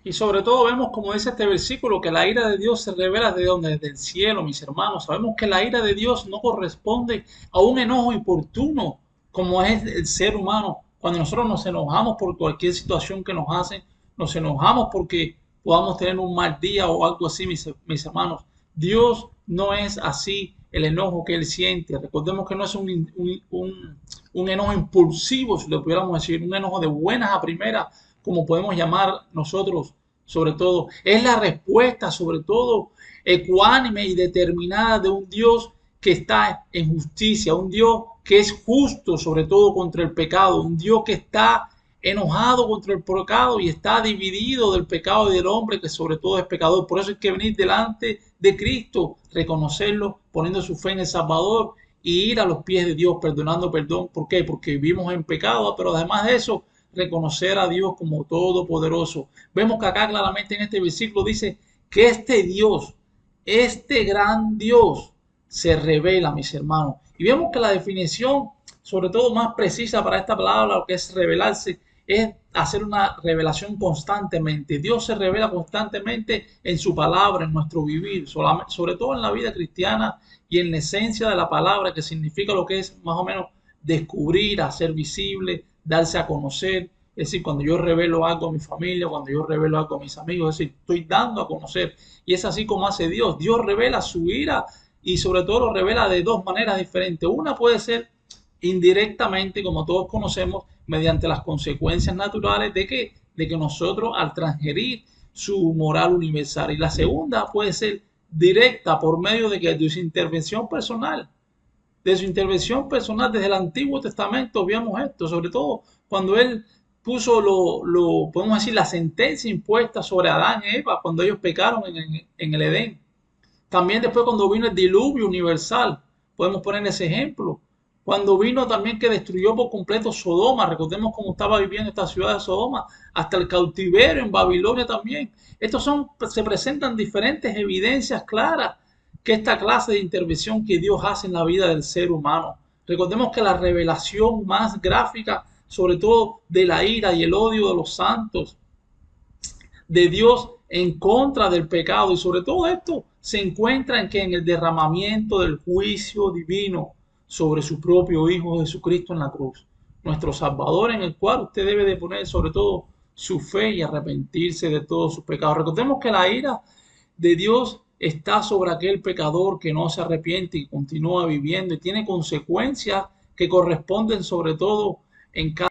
Y sobre todo vemos, como dice este versículo, que la ira de Dios se revela de donde, desde el cielo, mis hermanos. Sabemos que la ira de Dios no corresponde a un enojo importuno, como es el ser humano. Cuando nosotros nos enojamos por cualquier situación que nos hacen, nos enojamos porque podamos tener un mal día o algo así, mis hermanos. Dios no es así el enojo que Él siente. Recordemos que no es un enojo impulsivo, si lo pudiéramos decir, un enojo de buenas a primeras, como podemos llamar nosotros, sobre todo. Es la respuesta, sobre todo, ecuánime y determinada de un Dios que está en justicia, un Dios que es justo, sobre todo contra el pecado, un Dios que está enojado contra el pecado y está dividido del pecado y del hombre que sobre todo es pecador. Por eso hay que venir delante de Cristo, reconocerlo, poniendo su fe en el Salvador y ir a los pies de Dios, perdonando perdón. ¿Por qué? Porque vivimos en pecado, pero además de eso, reconocer a Dios como todopoderoso. Vemos que acá claramente en este versículo dice que este Dios, este gran Dios, se revela, mis hermanos. Y vemos que la definición, sobre todo más precisa para esta palabra, lo que es revelarse, es hacer una revelación constantemente. Dios se revela constantemente en su palabra, en nuestro vivir, sobre todo en la vida cristiana y en la esencia de la palabra, que significa lo que es más o menos descubrir, hacer visible, darse a conocer. Es decir, cuando yo revelo algo a mi familia, cuando yo revelo algo a mis amigos, es decir, estoy dando a conocer. Y es así como hace Dios. Dios revela su ira y sobre todo lo revela de dos maneras diferentes. Una puede ser indirectamente, como todos conocemos, mediante las consecuencias naturales de que nosotros al transgredir su moral universal. Y la segunda puede ser directa por medio de su intervención personal. De su intervención personal desde el Antiguo Testamento vemos esto, sobre todo cuando él puso podemos decir, la sentencia impuesta sobre Adán y Eva cuando ellos pecaron en el Edén. También después cuando vino el diluvio universal, podemos poner ese ejemplo. Cuando vino también que destruyó por completo Sodoma, recordemos cómo estaba viviendo esta ciudad de Sodoma, hasta el cautiverio en Babilonia también. Se presentan diferentes evidencias claras que esta clase de intervención que Dios hace en la vida del ser humano. Recordemos que la revelación más gráfica, sobre todo de la ira y el odio de los santos, de Dios en contra del pecado y sobre todo esto se encuentra en el derramamiento del juicio divino sobre su propio Hijo Jesucristo en la cruz, nuestro Salvador, en el cual usted debe de poner sobre todo su fe y arrepentirse de todos sus pecados. Recordemos que la ira de Dios está sobre aquel pecador que no se arrepiente y continúa viviendo y tiene consecuencias que corresponden sobre todo en cada